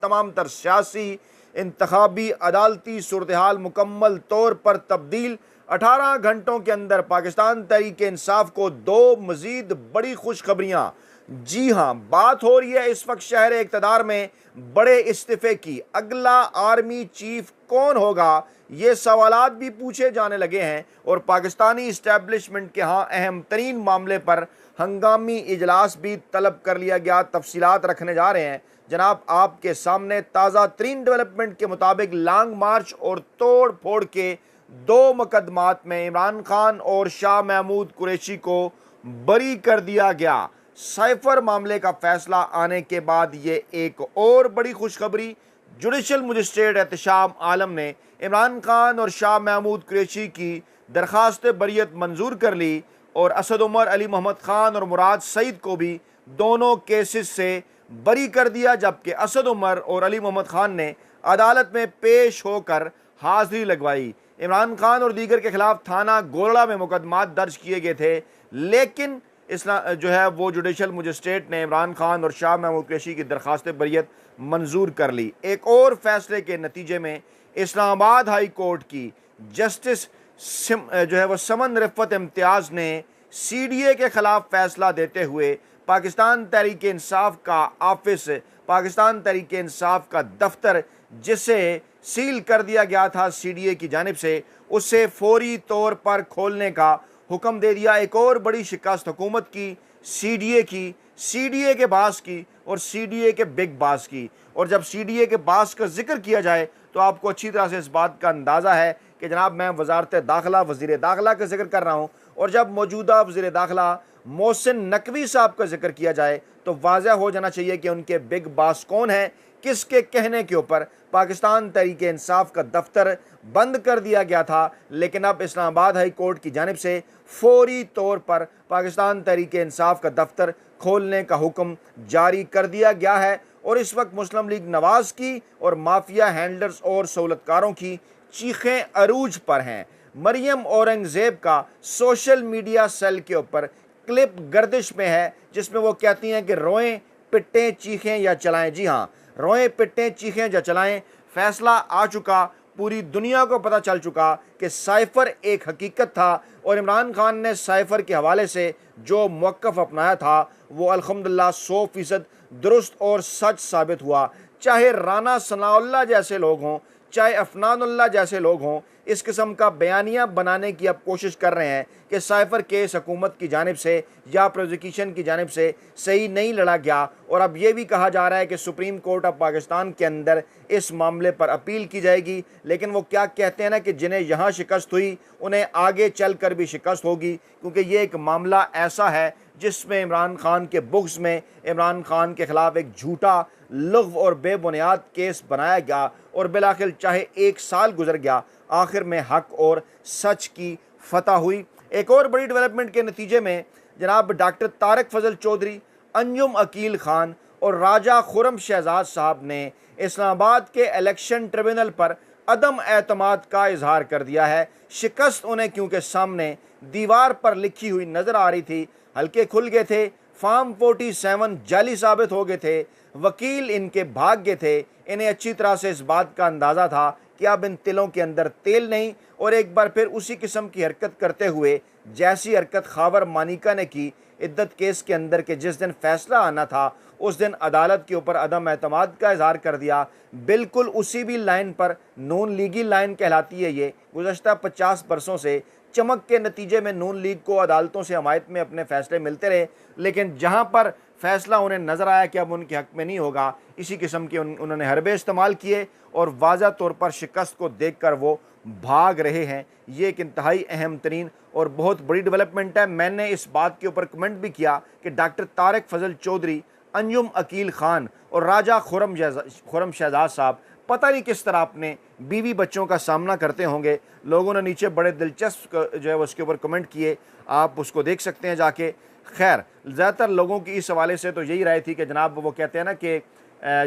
तमाम तर सियासी, इंतखाबी, अदालती सूरत हाल मुकम्मल तौर पर तब्दील। 18 घंटों के अंदर पाकिस्तान तहरीक इंसाफ को 2 मजीद बड़ी खुशखबरियाँ। जी हाँ, बात हो रही है इस वक्त शहर इक़्तिदार में बड़े इस्तीफे की। अगला आर्मी चीफ कौन होगा, ये सवालात भी पूछे जाने लगे हैं और पाकिस्तानी इस्टेब्लिशमेंट के यहाँ अहम तरीन मामले पर हंगामी इजलास भी तलब कर लिया गया। तफसीलात रखने जा रहे हैं जनाब आपके सामने। ताज़ा तरीन डेवलपमेंट के मुताबिक लॉन्ग मार्च और तोड़ फोड़ के 2 मुकदमात में इमरान खान और शाह महमूद कुरैशी को बरी कर दिया गया। साइफर मामले का फैसला आने के बाद ये एक और बड़ी खुशखबरी। जुडिशल मजिस्ट्रेट एहतशाम आलम ने इमरान खान और शाह महमूद कुरैशी की दरख्वास्त बरियत मंजूर कर ली और असद उमर, अली मोहम्मद खान और मुराद सईद को भी दोनों केसेस से बरी कर दिया, जबकि असद उमर और अली मोहम्मद खान ने अदालत में पेश होकर हाजिरी लगवाई। इमरान खान और दीगर के खिलाफ थाना गोलड़ा में मुकदमात दर्ज किए गए थे, लेकिन जो है वो जुडिशल मजिस्ट्रेट ने इमरान खान और शाह महमूद कुरैशी की दरख्वास्त बरियत मंजूर कर ली। एक और फैसले के नतीजे में इस्लामाबाद हाई कोर्ट की जस्टिस जो है वो समन रिफत इम्तियाज़ ने CDA के खिलाफ फैसला देते हुए पाकिस्तान तहरीक इंसाफ का ऑफिस, पाकिस्तान तहरीक इंसाफ का दफ्तर जिसे सील कर दिया गया था CDA की जानिब से, उसे फौरी तौर पर खोलने का हुक्म दे दिया। एक और बड़ी शिकस्त हुकूमत की, CDA की, CDA के बास की और CDA के बिग बास की। और जब CDA के बास का जिक्र किया जाए तो आपको अच्छी तरह से इस बात का अंदाज़ा है कि जनाब मैं वजारत दाखिला, वज़ीर दाखिला का जिक्र कर रहा हूँ। और जब मौजूदा वज़ीर दाखिला मोहसिन नकवी साहब का जिक्र किया जाए तो वाज़ह हो जाना चाहिए कि उनके बिग बास कौन है, किसके कहने के ऊपर पाकिस्तान तहरीक इंसाफ का दफ्तर बंद कर दिया गया था। लेकिन अब इस्लामाबाद हाई कोर्ट की जानिब से फौरी तौर पर पाकिस्तान तहरीक इंसाफ का दफ्तर खोलने का हुक्म जारी कर दिया गया है। और इस वक्त मुस्लिम लीग नवाज़ की और माफिया हैंडलर्स और सहूलतकारों की चीखें अरूज पर हैं। मरियम औरंगज़ेब का सोशल मीडिया सेल के ऊपर क्लिप गर्दिश में है जिसमें वो कहती हैं कि रोएं, पिटें, चीखें या चलाएं। जी हाँ, रोएं, पिटें, चीखें या चलाएं। फैसला आ चुका, पूरी दुनिया को पता चल चुका कि साइफर एक हकीकत था और इमरान खान ने साइफर के हवाले से जो मौक़िफ़ अपनाया था वो अल्हम्दुलिल्लाह 100% दुरुस्त और सच साबित हुआ। चाहे राना सनाउल्लाह जैसे लोग हों, चाहे अफनानुल्लाह जैसे लोग हों, इस किस्म का बयानिया बनाने की अब कोशिश कर रहे हैं कि साइफर केस हुकूमत की जानिब से या प्रोसिक्यूशन की जानिब से सही नहीं लड़ा गया। और अब ये भी कहा जा रहा है कि सुप्रीम कोर्ट ऑफ पाकिस्तान के अंदर इस मामले पर अपील की जाएगी। लेकिन वो क्या कहते हैं ना कि जिन्हें यहाँ शिकस्त हुई उन्हें आगे चल कर भी शिकस्त होगी, क्योंकि ये एक मामला ऐसा है जिसमें इमरान खान के बुक्स में इमरान खान के ख़िलाफ़ एक झूठा, लग़्व और बेबुनियाद केस बनाया गया और बिलाखिर चाहे 1 साल गुजर गया, आखिर में हक और सच की फतह हुई। एक और बड़ी डेवलपमेंट के नतीजे में जनाब डॉक्टर तारिक फजल चौधरी, अंजुम अकील खान और राजा खुरम शहजाद साहब ने इस्लामाबाद के इलेक्शन ट्रिब्यूनल पर अदम एतमाद का इजहार कर दिया है। शिकस्त उन्हें क्योंकि सामने दीवार पर लिखी हुई नज़र आ रही थी, हल्के खुल गए थे, फॉर्म 47 जाली साबित हो गए थे, वकील इनके भाग गए थे। इन्हें अच्छी तरह से इस बात का अंदाज़ा था कि अब इन तिलों के अंदर तेल नहीं, और एक बार फिर उसी किस्म की हरकत करते हुए जैसी हरकत खावर मानिका ने की इद्दत केस के अंदर के जिस दिन फैसला आना था उस दिन अदालत के ऊपर अदम एतमाद का इजहार कर दिया। बिल्कुल उसी भी लाइन पर नून लीगी लाइन कहलाती है। ये गुज़श्ता 50 बरसों से चमक के नतीजे में नून लीग को अदालतों से हमायत में अपने फ़ैसले मिलते रहे, लेकिन जहाँ पर फ़ैसला उन्हें नज़र आया कि अब उनके हक़ में नहीं होगा, इसी किस्म के उन्होंने हरबे इस्तेमाल किए और वाज़ा तौर पर शिकस्त को देख कर वो भाग रहे हैं। ये एक इंतहाई अहम तरीन और बहुत बड़ी डेवलपमेंट है। मैंने इस बात के ऊपर कमेंट भी किया कि डॉक्टर तारिक फजल चौधरी, अंजुम अकील खान और राजा खुरम शहजाद साहब पता नहीं किस तरह अपने बीवी बच्चों का सामना करते होंगे। लोगों ने नीचे बड़े दिलचस्प जो है उसके ऊपर कमेंट किए, आप उसको देख सकते हैं जाके। खैर, ज़्यादातर लोगों की इस हवाले से तो यही राय थी कि जनाब वो कहते हैं ना कि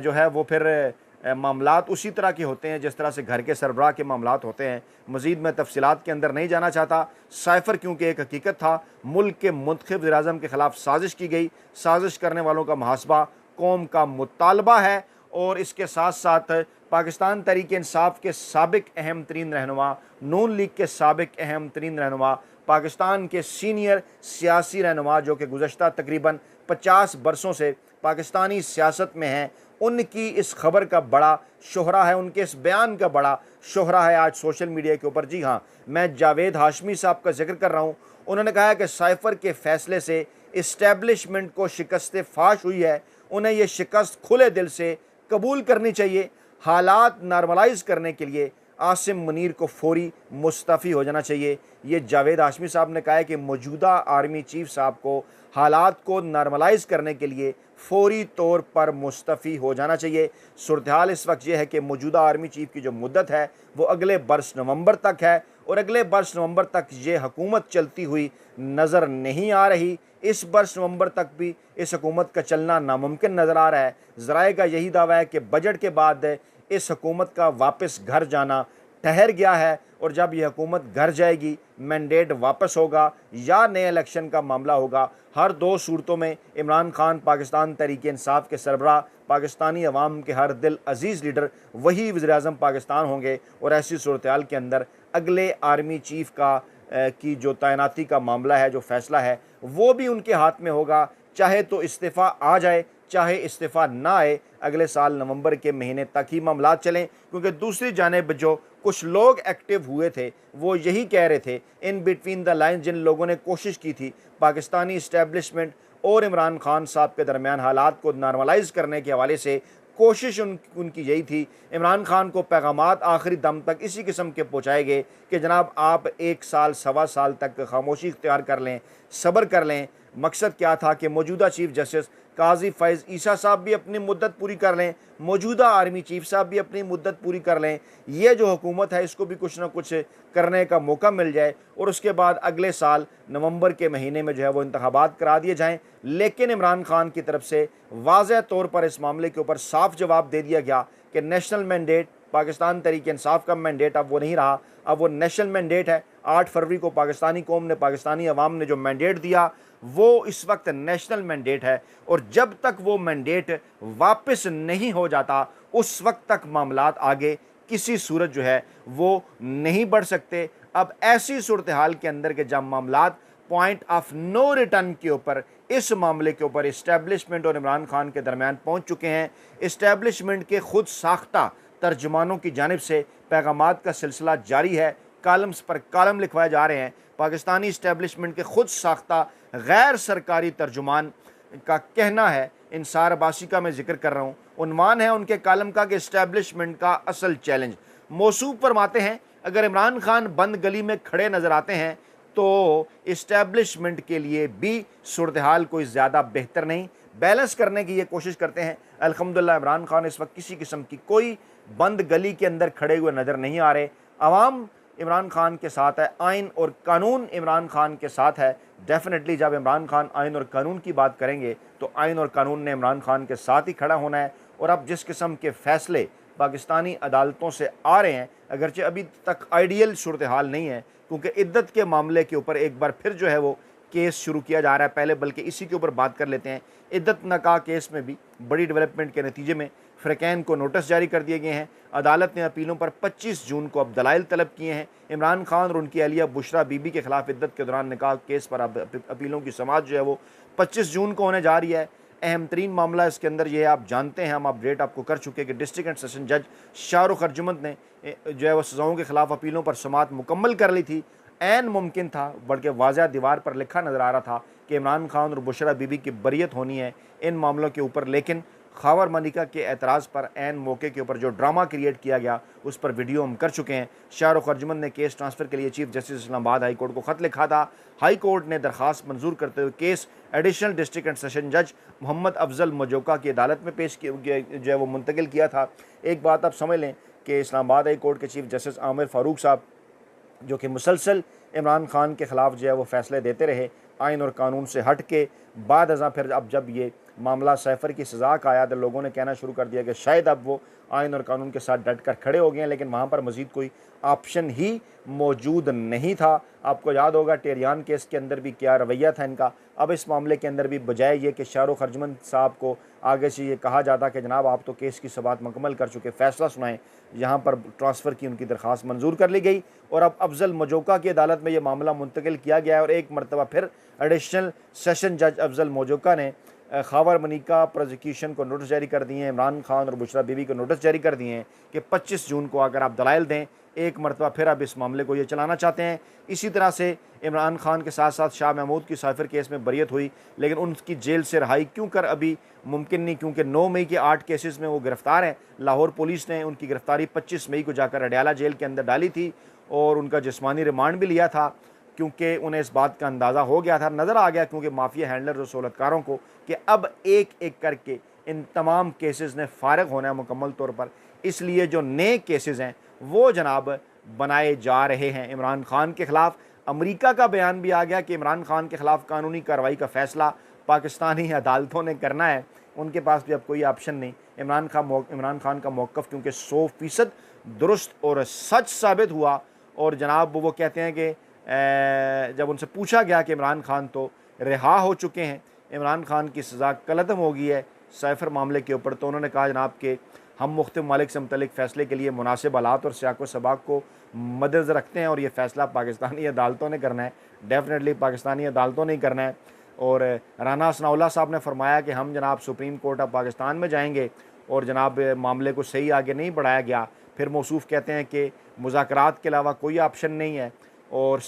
जो है वो फिर मामलात उसी तरह के होते हैं जिस तरह से घर के सरबराह के मामलात होते हैं। मज़ीद मैं तफसीलात के अंदर नहीं जाना चाहता। साइफर क्योंकि एक हकीकत था, मुल्क के मुंतखब वज़ीर-ए-आज़म के ख़िलाफ़ साजिश की गई, साजिश करने वालों का मुहासबा कौम का मुतालबा है और इसके साथ साथ पाकिस्तान तहरीक इंसाफ के साबिक अहम तरीन रहनुमा, नून लीग के साबिक अहम तरीन रहनुमा, पाकिस्तान के सीनियर सियासी रहनुमा जो कि गुज़श्ता तकरीबन 50 बरसों से पाकिस्तानी सियासत में हैं, उनकी इस खबर का बड़ा शोहरा है, उनके इस बयान का बड़ा शोहरा है आज सोशल मीडिया के ऊपर। जी हाँ, मैं जावेद हाशमी साहब का जिक्र कर रहा हूँ। उन्होंने कहा है कि साइफ़र के फ़ैसले से इस्टेब्लिशमेंट को शिकस्त फाश हुई है, उन्हें ये शिकस्त खुले दिल से कबूल करनी चाहिए। हालात नॉर्मलाइज़ करने के लिए आसिम मुनीर को फौरी मुस्तफ़ी हो जाना चाहिए। ये जावेद हाशमी साहब ने कहा है कि मौजूदा आर्मी चीफ साहब को हालात को नॉर्मलाइज़ करने के लिए फौरी तौर पर मुस्तफ़ी हो जाना चाहिए। सूरत हाल इस वक्त यह है कि मौजूदा आर्मी चीफ की जो मुद्दत है वो अगले बरस नवंबर तक है और अगले बरस नवंबर तक ये हुकूमत चलती हुई नज़र नहीं आ रही। इस बरस नवंबर तक भी इस हुकूमत का चलना नामुमकिन नज़र आ रहा है। ज़राए का यही दावा है कि बजट के बाद इस हुकूमत का वापस घर जाना ठहर गया है और जब यह हुकूमत घर जाएगी, मैंडेट वापस होगा या नए इलेक्शन का मामला होगा। हर दो सूरतों में इमरान खान पाकिस्तान तहरीक इंसाफ के सरबराह, पाकिस्तानी अवाम के हर दिल अजीज़ लीडर वही वज़ीर-ए-आज़म पाकिस्तान होंगे और ऐसी सूरत हाल के अंदर अगले आर्मी चीफ की जो तैनाती का मामला है, जो फ़ैसला है, वो भी उनके हाथ में होगा। चाहे तो इस्तीफ़ा आ जाए, चाहे इस्तीफ़ा ना आए, अगले साल नवंबर के महीने तक ही मामलात चलें। क्योंकि दूसरी जानिब जो कुछ लोग एक्टिव हुए थे वो यही कह रहे थे, इन बिटवीन द लाइन जिन लोगों ने कोशिश की थी पाकिस्तानी इस्टेब्लिशमेंट और इमरान खान साहब के दरमियान हालात को नॉर्मलाइज़ करने के हवाले से कोशिश उनकी यही थी। इमरान खान को पैगामात आखिरी दम तक इसी किस्म के पहुँचाए गए कि जनाब आप 1 साल सवा साल तक खामोशी इख्तियार कर लें, सब्र कर लें। मकसद क्या था कि मौजूदा चीफ जस्टिस काजी फैज़ ईसा साहब भी अपनी मुद्दत पूरी कर लें, मौजूदा आर्मी चीफ साहब भी अपनी मुद्दत पूरी कर लें, ये जो हुकूमत है इसको भी कुछ ना कुछ करने का मौका मिल जाए और उसके बाद अगले साल नवंबर के महीने में जो है वो इंतखाबात करा दिए जाएं। लेकिन इमरान खान की तरफ से वाज़ेह तौर पर इस मामले के ऊपर साफ जवाब दे दिया गया कि नेशनल मैंडेट, पाकिस्तान तहरीक इंसाफ का मैंडेट अब वो नहीं रहा, अब वो नेशनल मैंडेट है। 8 फरवरी को पाकिस्तानी कौम ने, पाकिस्तानी अवाम ने जो मैंडेट दिया वो इस वक्त नेशनल मैंडेट है और जब तक वो मैंडेट वापस नहीं हो जाता उस वक्त तक मामलात आगे किसी सूरत जो है वो नहीं बढ़ सकते। अब ऐसी सूरत हाल के अंदर के जब मामलात पॉइंट ऑफ नो रिटर्न के ऊपर, इस मामले के ऊपर इस्टेब्लिशमेंट और इमरान खान के दरमियान पहुंच चुके हैं। इस्टेब्लिशमेंट के खुद साख्ता तर्जुमानों की जानिब से पैगामात का सिलसिला जारी है, कालम्स पर कालम लिखवाए जा रहे हैं। पाकिस्तानी इस्टेब्लिशमेंट के खुद साख्ता गैर सरकारी तर्जुमान का कहना है, इंसार अब्बासी का मैं जिक्र कर रहा हूँ, उन्वान है उनके कालम का कि इस्टेब्लिशमेंट का असल चैलेंज। मौसूफ फरमाते हैं अगर इमरान खान बंद गली में खड़े नज़र आते हैं तो इस्टेब्लिशमेंट के लिए भी सूरत हाल कोई ज़्यादा बेहतर नहीं। बैलेंस करने की ये कोशिश करते हैं। अल्हम्दुलिल्लाह इमरान खान इस वक्त किसी किस्म की कोई बंद गली के अंदर खड़े हुए नज़र नहीं आ रहे। अवाम इमरान खान के साथ है, आइन और कानून इमरान खान के साथ है। डेफिनेटली जब इमरान खान आइन और कानून की बात करेंगे तो आइन और कानून ने इमरान खान के साथ ही खड़ा होना है। और अब जिस किस्म के फ़ैसले पाकिस्तानी अदालतों से आ रहे हैं, अगरचे अभी तक आइडियल सूरत हाल नहीं है, क्योंकि इद्दत के मामले के ऊपर एक बार फिर जो है वो केस शुरू किया जा रहा है। पहले बल्कि इसी के ऊपर बात कर लेते हैं। इद्दत नकाह केस में भी बड़ी डेवलपमेंट के नतीजे में फ़रक़ैन को नोटिस जारी कर दिए गए हैं। अदालत ने अपीलों पर 25 जून को अब दलाइल तलब किए हैं। इमरान खान और उनकी अहलिया बुशरा बीबी के ख़िलाफ़ इद्दत के दौरान निकाह केस पर अब अपीलों की समाअत जो है वो 25 जून को होने जा रही है। अहम तरीन मामला इसके अंदर ये आप जानते हैं, हम अपडेट आपको कर चुके हैं कि डिस्ट्रिक्ट एंड सेशन जज शाहरुख अर्जुमंद ने जो है वो सज़ाओं के ख़िलाफ़ अपीलों पर समाअत मुकम्मल कर ली थी। ऐन मुमकिन था, बल्कि वाज़ह दीवार पर लिखा नज़र आ रहा था कि इमरान खान और बुशरा बीबी की बरियत होनी है इन मामलों के ऊपर। लेकिन खावर मलिका के एतराज़ पर ऐन मौके के ऊपर जो ड्रामा क्रिएट किया गया उस पर वीडियो हम कर चुके हैं। शाहरुख अर्जुमंद ने केस ट्रांसफ़र के लिए chief justice Islamabad high court को ख़त लिखा था। हाई कोर्ट ने दरख्वास्त मंजूर करते हुए case additional district and session जज मोहम्मद अफजल मजोका की अदालत में पेश जो है वो मुंतकिल किया था। एक बात आप समझ लें कि इस्लामाबाद हाई कोर्ट के चीफ जस्टिस आमिर फ़ारूक साहब जो कि मुसलसल इमरान खान के ख़िलाफ़ जो है वो फ़ैसले देते रहे आइन और कानून से हट के, बाद अज़ां फिर अब जब ये मामला सैफर की सज़ा का आया तो लोगों ने कहना शुरू कर दिया कि शायद अब वो आइन और कानून के साथ डट कर खड़े हो गए हैं, लेकिन वहाँ पर मज़ीद कोई ऑप्शन ही मौजूद नहीं था। आपको याद होगा टेरियान केस के अंदर भी क्या रवैया था इनका। अब इस मामले के अंदर भी बजाय ये कि शाहरुख अर्जमन साहब को आगे से ये कहा जाता कि जनाब आप तो केस की समाअत मुकम्मल कर चुके, फ़ैसला सुनाएं, यहाँ पर ट्रांसफ़र की उनकी दरख्वास्त मंजूर कर ली गई और अब अफजल मजोका की अदालत में ये मामला मुंतकिल किया गया है। और एक मरतबा फिर एडिशनल सेशन जज अफजल मजोका ने खावर मनिका प्रोसिक्यूशन को नोटिस जारी कर दिए हैं, इमरान खान और बुशरा बीबी को नोटिस जारी कर दिए हैं कि 25 जून को अगर आप दलाइल दें, एक मरतबा फिर अब इस मामले को ये चलाना चाहते हैं। इसी तरह से इमरान खान के साथ साथ शाह महमूद की साइफर केस में बरियत हुई, लेकिन उनकी जेल से रिहाई क्यों कर अभी मुमकिन नहीं, क्योंकि 9 मई के 8 केसेस में वो गिरफ़्तार हैं। लाहौर पुलिस ने उनकी गिरफ़्तारी 25 मई को जाकर अडयाला जेल के अंदर डाली थी और उनका जिस्मानी रिमांड भी लिया था, क्योंकि उन्हें इस बात का अंदाज़ा हो गया था, नज़र आ गया क्योंकि माफिया हैंडलर और सहूलतकारों को कि अब एक एक करके इन तमाम केसेस ने फ़ारिग होना है मुकम्मल तौर पर। इसलिए जो नए केसेस हैं वो जनाब बनाए जा रहे हैं इमरान खान के ख़िलाफ़। अमेरिका का बयान भी आ गया कि इमरान खान के ख़िलाफ़ कानूनी कार्रवाई का फ़ैसला पाकिस्तानी अदालतों ने करना है, उनके पास भी अब कोई ऑप्शन नहीं। इमरान खान का मौक़िफ़ क्योंकि 100% दुरुस्त और सच साबित हुआ और जनाब वो कहते हैं कि जब उनसे पूछा गया कि इमरान खान तो रिहा हो चुके हैं, इमरान खान की सज़ा कलअदम हो गई है साइफर मामले के ऊपर, तो उन्होंने कहा जनाब कि हम मुख्तलिफ ममालिक से मुतल्लिक़ फ़ैसले के लिए मुनासिब हालात और सियाक़ो सबाक़ को मद्देनज़र रखते हैं और ये फ़ैसला पाकिस्तानी अदालतों ने करना है, डेफिनेटली पाकिस्तानी अदालतों ने ही करना है। और राना सनाउल्लाह साहब ने फरमाया कि हम जनाब सुप्रीम कोर्ट ऑफ पाकिस्तान में जाएंगे और जनाब मामले को सही आगे नहीं बढ़ाया गया। फिर मौसूफ़ कहते हैं कि मुज़ाकरात के अलावा कोई ऑप्शन नहीं है और